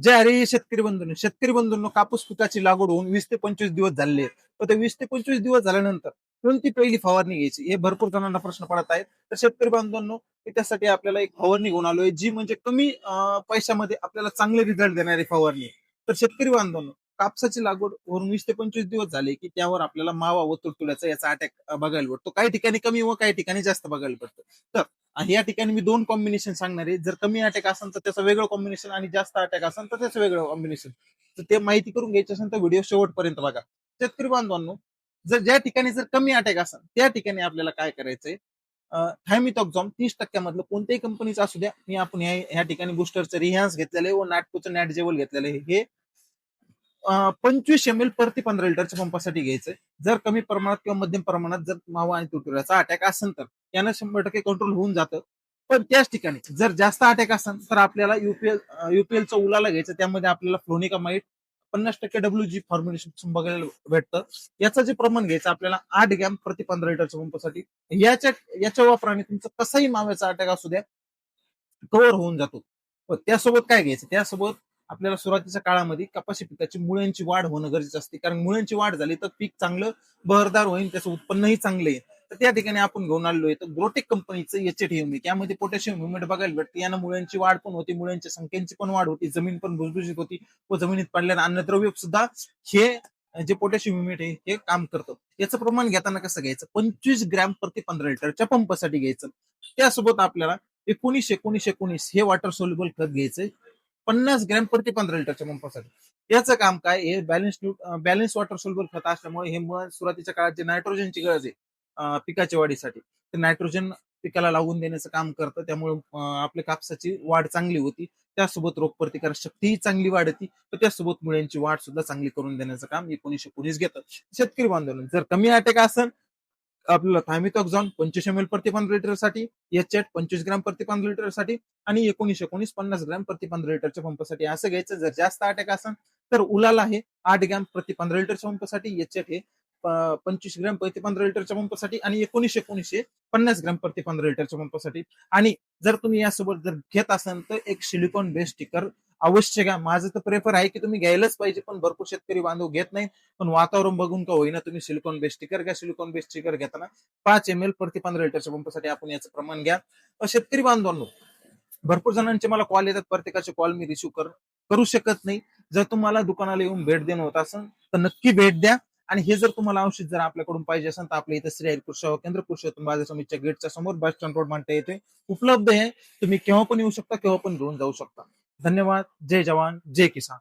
जे अरे शेतकरी बंधूंनो कापूस पिकाची लागवड होऊन 20 ते 25 दिवस झालेले आहेत. तर ते 20 ते 25 दिवस झाल्यानंतर कोणती पहिली फवारणी घ्यायची हे भरपूर जणांना प्रश्न पडत आहेत. तर शेतकरी बांधवांनो त्यासाठी आपल्याला एक फवारणी घेऊन आलोय जी म्हणजे कमी पैशामध्ये आपल्याला चांगले रिझल्ट देणारी फवारणी आहे. तर शेतकरी बांधवांनो कापसाची लागवड वरून 20 ते 25 दिवस झाले की त्यावर आपल्याला मावा व तुडतुड्याचा याचा अटॅक बघायला पडतो. काही ठिकाणी कमी व काही ठिकाणी जास्त बघायला पडतो. तर या ठिकाणी मी दोन कॉम्बिनेशन सांगणार आहे. जर कमी अटॅक असेल तर त्याचं वेगळं कॉम्बिनेशन आणि जास्त अटॅक असेल तर त्याचं वेगळं कॉम्बिनेशन. तर ते माहिती करून घ्यायची असेल तर व्हिडिओ शेवटपर्यंत बघा. शेतकरी बांधवांनो ज्या ठिकाणी जर कमी अटॅक असेल त्या ठिकाणी आपल्याला काय करायचंय, थायमिथॉक्झॉम 30% मधलं कोणत्याही कंपनीचं असू द्या. मी आपण या ठिकाणी बुस्टरचं रिहान्स घेतलेलं आहे व नाटकोचं नॅट जेवल घेतलेलं आहे. हे 25 ml प्रति 15 लिटरच्या पंपासाठी घ्यायचंय. जर कमी प्रमाणात किंवा मध्यम प्रमाणात जर मावा आणि तुडतुड्याचा अटॅक असेल तर यानं 100% कंट्रोल होऊन जातं. पण त्याच ठिकाणी जर जास्त अटॅक असेल तर आपल्याला युपीएलचं उलाला घ्यायचं. त्यामध्ये आपल्याला फ्लोनिकामाइड 50% WG फॉर्म्युलेशन बघायला भेटतं. याचं जे प्रमाण घ्यायचं आपल्याला 8 ग्रॅम प्रति 15 लिटरच्या पंपासाठी. याच्या वापराने तुमचा कसाही माव्याचा अटॅक असू द्या कव्हर होऊन जातो. त्यासोबत काय घ्यायचं, त्यासोबत आपल्याला सुरुवातीच्या काळामध्ये कपाशी पिकाची मुळ्यांची वाढ होणं गरजेचं असते. कारण मुळ्यांची वाढ झाली तर पीक चांगलं बहरदार होईल, त्याचं उत्पन्नही चांगलं येईल. तर त्या ठिकाणी आपण घेऊन आलेलो आहे तर ग्रोटेक कंपनीचं एचएट ह्युमिक, यामध्ये पोटॅशियम ह्युमिक बघायला भेटते. यानं मुळ्यांची वाढ पण होती, मुळ्यांच्या संख्येची पण वाढ होती, जमीन पण भुसभुशीत होती व जमिनीत पडलेलं अन्नद्रव्य सुद्धा हे जे पोटॅशियम ह्युमिक आहे हे काम करतं. याचं प्रमाण घेताना कसं घ्यायचं, 25 ग्रॅम प्रति 15 लिटरच्या पंपासाठी घ्यायचं. त्यासोबत आपल्याला 19-19-19 हे वॉटर सोल्युबल खत घ्यायचंय 50 ग्रॅम प्रति 15 लिटरच्या पंपासाठी. याचं काम काय, हे बॅलन्स वॉटर सोल्युबल खत असल्यामुळे हे सुरुवातीच्या काळात जे नायट्रोजनची गरज आहे पिकाच्या वाढीसाठी, ते नायट्रोजन पिकाला लागून देण्याचं काम करतं. त्यामुळे आपल्या कापसाची वाढ चांगली होती. त्यासोबत रोगप्रतिकारक शक्तीही चांगली वाढती. तर त्यासोबत मुळ्यांची वाढ सुद्धा चांगली करून देण्याचं काम 19-19 घेतं. शेतकरी बांधवांनो जर कमी अटॅक असेल आपल्याला थायमिथॉक्झॉन 25 ml प्रति 15 लिटरसाठी, एचएट 25 ग्रॅम प्रति 15 लिटरसाठी आणि 19-19 50 ग्रॅम प्रति 15 लिटरच्या पंपासाठी असं घ्यायचं. जर जास्त अटॅक असेल तर उलाला हे 8 ग्रॅम प्रति 15 लिटरच्या पंपासाठी, एचएट हे 25 ग्रॅम प्रति 15 लिटरच्या पंपासाठी आणि 19-19 हे 50 ग्रॅम प्रति 15 लिटरच्या पंपासाठी. आणि जर तुम्ही यासोबत जर घेत असाल तर एक सिलिकॉन बेस्ड स्टिकर अवश्य घ्या. माझं तर प्रेफर आहे की तुम्ही घ्यायलाच पाहिजे, पण भरपूर शेतकरी बांधव घेत नाही. पण वातावरण बघून का होईना तुम्ही सिलिकॉन बेस्ड स्टिकर घ्या. सिलिकॉन बेस्ड स्टिकर घेताना 5 ml प्रति 15 लिटरच्या पंपासाठी आपण याचं प्रमाण घ्या. शेतकरी बांधवांनो भरपूर जणांचे मला कॉल येतात, प्रत्येकाचे कॉल मी रिसिव्ह करू शकत नाही. जर तुम्हाला दुकानाला येऊन भेट देणं होत असेल तर नक्की भेट द्या. आणि हे जर तुम्हाला औषध जर आपल्याकडून पाहिजे असेल तर आपल्या इथं श्री हरिकृष्ण सेवा केंद्र पुरुषोत्तम बाजार समितीच्या गेटच्या समोर बस स्टँड रोड मांडता येते उपलब्ध आहे. तुम्ही केव्हा पण येऊ शकता, केव्हा पण घेऊन जाऊ शकता. धन्यवाद. जय जवान जय किसान.